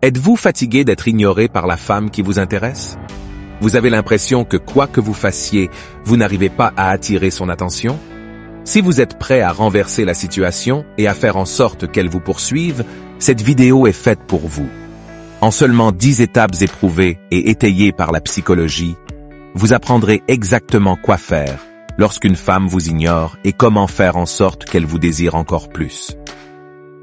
Êtes-vous fatigué d'être ignoré par la femme qui vous intéresse? Vous avez l'impression que quoi que vous fassiez, vous n'arrivez pas à attirer son attention? Si vous êtes prêt à renverser la situation et à faire en sorte qu'elle vous poursuive, cette vidéo est faite pour vous. En seulement 10 étapes éprouvées et étayées par la psychologie, vous apprendrez exactement quoi faire lorsqu'une femme vous ignore et comment faire en sorte qu'elle vous désire encore plus.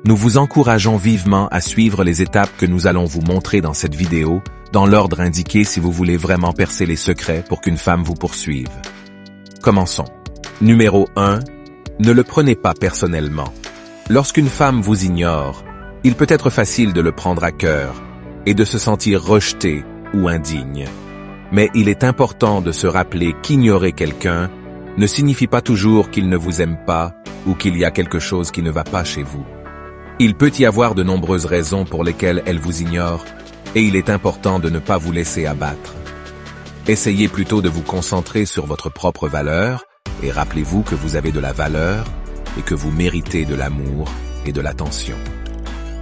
Nous vous encourageons vivement à suivre les étapes que nous allons vous montrer dans cette vidéo, dans l'ordre indiqué si vous voulez vraiment percer les secrets pour qu'une femme vous poursuive. Commençons. Numéro 1. Ne le prenez pas personnellement. Lorsqu'une femme vous ignore, il peut être facile de le prendre à cœur et de se sentir rejeté ou indigne. Mais il est important de se rappeler qu'ignorer quelqu'un ne signifie pas toujours qu'il ne vous aime pas ou qu'il y a quelque chose qui ne va pas chez vous. Il peut y avoir de nombreuses raisons pour lesquelles elle vous ignore et il est important de ne pas vous laisser abattre. Essayez plutôt de vous concentrer sur votre propre valeur et rappelez-vous que vous avez de la valeur et que vous méritez de l'amour et de l'attention.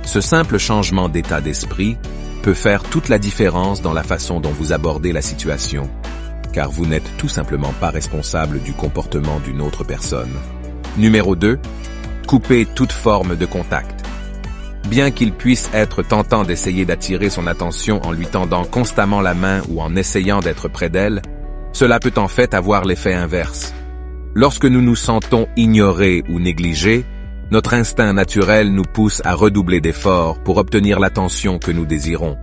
Ce simple changement d'état d'esprit peut faire toute la différence dans la façon dont vous abordez la situation, car vous n'êtes tout simplement pas responsable du comportement d'une autre personne. Numéro 2. Coupez toute forme de contact. Bien qu'il puisse être tentant d'essayer d'attirer son attention en lui tendant constamment la main ou en essayant d'être près d'elle, cela peut en fait avoir l'effet inverse. Lorsque nous nous sentons ignorés ou négligés, notre instinct naturel nous pousse à redoubler d'efforts pour obtenir l'attention que nous désirons.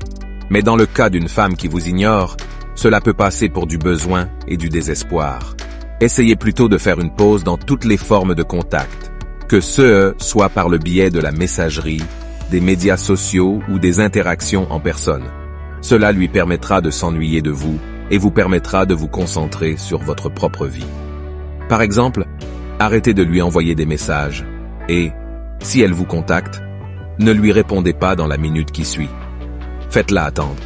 Mais dans le cas d'une femme qui vous ignore, cela peut passer pour du besoin et du désespoir. Essayez plutôt de faire une pause dans toutes les formes de contact, que ce soit par le biais de la messagerie, des médias sociaux ou des interactions en personne. Cela lui permettra de s'ennuyer de vous et vous permettra de vous concentrer sur votre propre vie. Par exemple, arrêtez de lui envoyer des messages et, si elle vous contacte, ne lui répondez pas dans la minute qui suit. Faites-la attendre.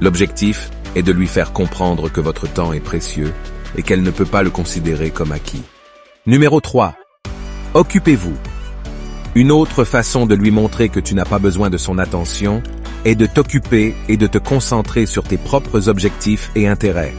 L'objectif est de lui faire comprendre que votre temps est précieux et qu'elle ne peut pas le considérer comme acquis. Numéro 3. Occupez-vous. Une autre façon de lui montrer que tu n'as pas besoin de son attention est de t'occuper et de te concentrer sur tes propres objectifs et intérêts.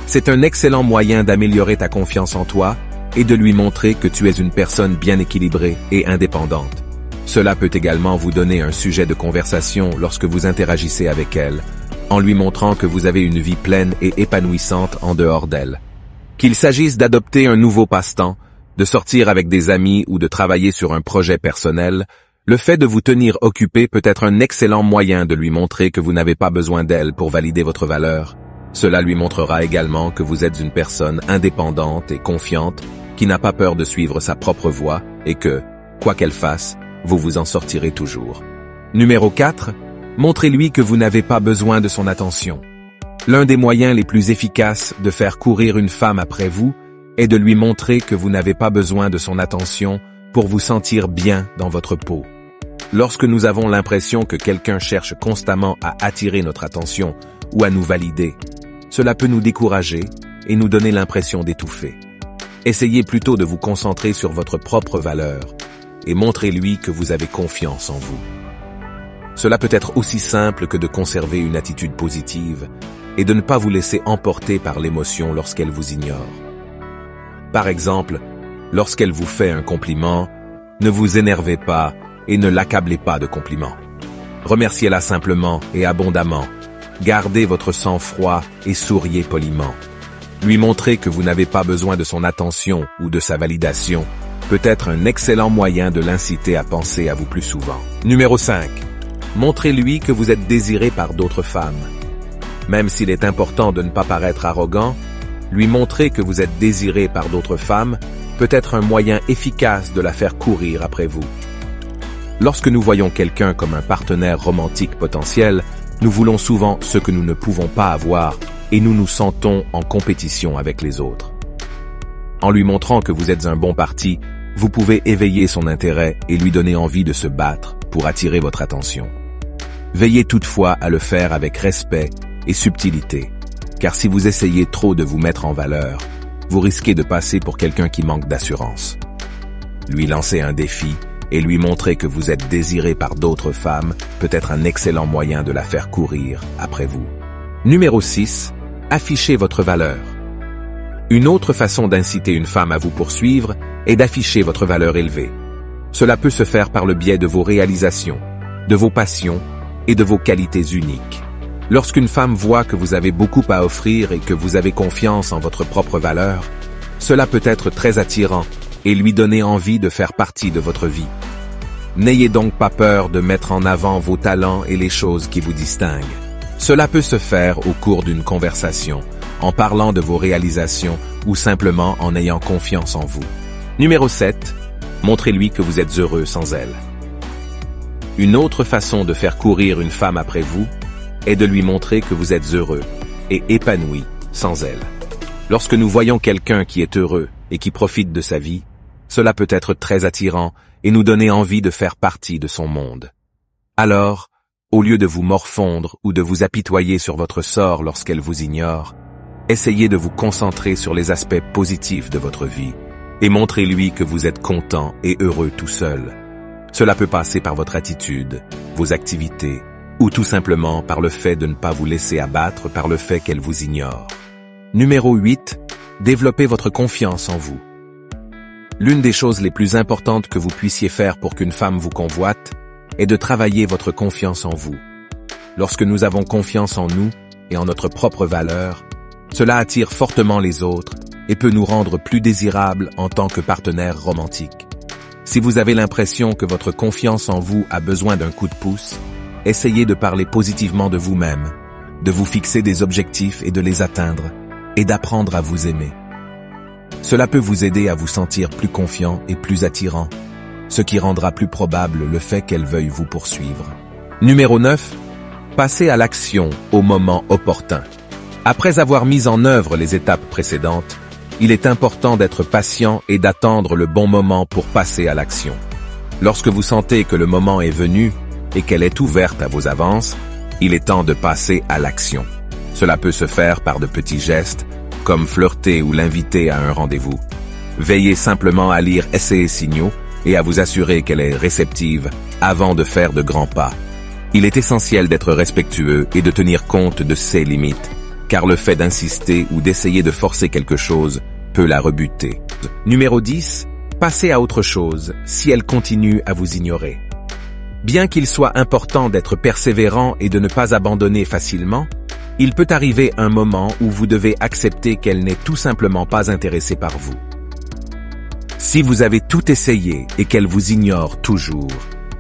C'est un excellent moyen d'améliorer ta confiance en toi et de lui montrer que tu es une personne bien équilibrée et indépendante. Cela peut également vous donner un sujet de conversation lorsque vous interagissez avec elle, en lui montrant que vous avez une vie pleine et épanouissante en dehors d'elle. Qu'il s'agisse d'adopter un nouveau passe-temps, de sortir avec des amis ou de travailler sur un projet personnel, le fait de vous tenir occupé peut être un excellent moyen de lui montrer que vous n'avez pas besoin d'elle pour valider votre valeur. Cela lui montrera également que vous êtes une personne indépendante et confiante, qui n'a pas peur de suivre sa propre voie et que, quoi qu'elle fasse, vous vous en sortirez toujours. Numéro 4. Montrez-lui que vous n'avez pas besoin de son attention. L'un des moyens les plus efficaces de faire courir une femme après vous est de lui montrer que vous n'avez pas besoin de son attention pour vous sentir bien dans votre peau. Lorsque nous avons l'impression que quelqu'un cherche constamment à attirer notre attention ou à nous valider, cela peut nous décourager et nous donner l'impression d'étouffer. Essayez plutôt de vous concentrer sur votre propre valeur et montrez-lui que vous avez confiance en vous. Cela peut être aussi simple que de conserver une attitude positive et de ne pas vous laisser emporter par l'émotion lorsqu'elle vous ignore. Par exemple, lorsqu'elle vous fait un compliment, ne vous énervez pas et ne l'accablez pas de compliments. Remerciez-la simplement et abondamment. Gardez votre sang-froid et souriez poliment. Lui montrer que vous n'avez pas besoin de son attention ou de sa validation peut être un excellent moyen de l'inciter à penser à vous plus souvent. Numéro 5. Montrez-lui que vous êtes désiré par d'autres femmes. Même s'il est important de ne pas paraître arrogant, lui montrer que vous êtes désiré par d'autres femmes peut être un moyen efficace de la faire courir après vous. Lorsque nous voyons quelqu'un comme un partenaire romantique potentiel, nous voulons souvent ce que nous ne pouvons pas avoir et nous nous sentons en compétition avec les autres. En lui montrant que vous êtes un bon parti, vous pouvez éveiller son intérêt et lui donner envie de se battre pour attirer votre attention. Veillez toutefois à le faire avec respect et subtilité, car si vous essayez trop de vous mettre en valeur, vous risquez de passer pour quelqu'un qui manque d'assurance. Lui lancer un défi et lui montrer que vous êtes désiré par d'autres femmes peut être un excellent moyen de la faire courir après vous. Numéro 6. Affichez votre valeur. Une autre façon d'inciter une femme à vous poursuivre est d'afficher votre valeur élevée. Cela peut se faire par le biais de vos réalisations, de vos passions et de vos qualités uniques. Lorsqu'une femme voit que vous avez beaucoup à offrir et que vous avez confiance en votre propre valeur, cela peut être très attirant et lui donner envie de faire partie de votre vie. N'ayez donc pas peur de mettre en avant vos talents et les choses qui vous distinguent. Cela peut se faire au cours d'une conversation, en parlant de vos réalisations ou simplement en ayant confiance en vous. Numéro 7. Montrez-lui que vous êtes heureux sans elle. Une autre façon de faire courir une femme après vous est de lui montrer que vous êtes heureux et épanoui sans elle. Lorsque nous voyons quelqu'un qui est heureux et qui profite de sa vie, cela peut être très attirant et nous donner envie de faire partie de son monde. Alors, au lieu de vous morfondre ou de vous apitoyer sur votre sort lorsqu'elle vous ignore, essayez de vous concentrer sur les aspects positifs de votre vie et montrez-lui que vous êtes content et heureux tout seul. Cela peut passer par votre attitude, vos activités, ou tout simplement par le fait de ne pas vous laisser abattre par le fait qu'elle vous ignore. Numéro 8. Développez votre confiance en vous. L'une des choses les plus importantes que vous puissiez faire pour qu'une femme vous convoite est de travailler votre confiance en vous. Lorsque nous avons confiance en nous et en notre propre valeur, cela attire fortement les autres et peut nous rendre plus désirables en tant que partenaires romantiques. Si vous avez l'impression que votre confiance en vous a besoin d'un coup de pouce, essayez de parler positivement de vous-même, de vous fixer des objectifs et de les atteindre, et d'apprendre à vous aimer. Cela peut vous aider à vous sentir plus confiant et plus attirant, ce qui rendra plus probable le fait qu'elle veuille vous poursuivre. Numéro 9. Passez à l'action au moment opportun. Après avoir mis en œuvre les étapes précédentes, il est important d'être patient et d'attendre le bon moment pour passer à l'action. Lorsque vous sentez que le moment est venu et qu'elle est ouverte à vos avances, il est temps de passer à l'action. Cela peut se faire par de petits gestes, comme flirter ou l'inviter à un rendez-vous. Veillez simplement à lire ses signaux et à vous assurer qu'elle est réceptive avant de faire de grands pas. Il est essentiel d'être respectueux et de tenir compte de ses limites, car le fait d'insister ou d'essayer de forcer quelque chose peut la rebuter. Numéro 10. Passez à autre chose si elle continue à vous ignorer. Bien qu'il soit important d'être persévérant et de ne pas abandonner facilement, il peut arriver un moment où vous devez accepter qu'elle n'est tout simplement pas intéressée par vous. Si vous avez tout essayé et qu'elle vous ignore toujours,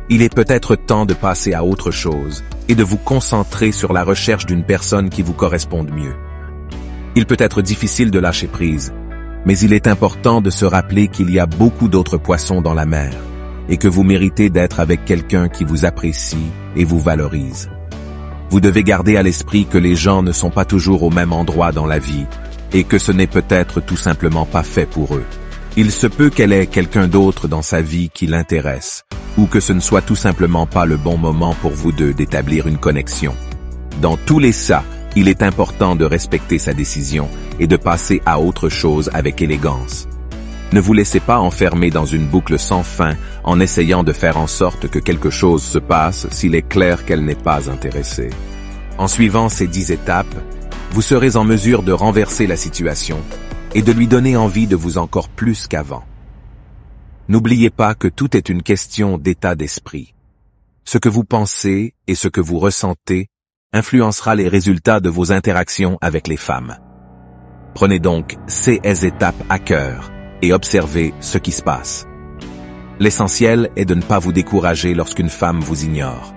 il est peut-être temps de passer à autre chose et de vous concentrer sur la recherche d'une personne qui vous corresponde mieux. Il peut être difficile de lâcher prise, mais il est important de se rappeler qu'il y a beaucoup d'autres poissons dans la mer et que vous méritez d'être avec quelqu'un qui vous apprécie et vous valorise. Vous devez garder à l'esprit que les gens ne sont pas toujours au même endroit dans la vie et que ce n'est peut-être tout simplement pas fait pour eux. Il se peut qu'elle ait quelqu'un d'autre dans sa vie qui l'intéresse, ou que ce ne soit tout simplement pas le bon moment pour vous deux d'établir une connexion. Dans tous les cas, il est important de respecter sa décision et de passer à autre chose avec élégance. Ne vous laissez pas enfermer dans une boucle sans fin en essayant de faire en sorte que quelque chose se passe s'il est clair qu'elle n'est pas intéressée. En suivant ces 10 étapes, vous serez en mesure de renverser la situation et de lui donner envie de vous encore plus qu'avant. N'oubliez pas que tout est une question d'état d'esprit. Ce que vous pensez et ce que vous ressentez influencera les résultats de vos interactions avec les femmes. Prenez donc ces étapes à cœur et observez ce qui se passe. L'essentiel est de ne pas vous décourager lorsqu'une femme vous ignore.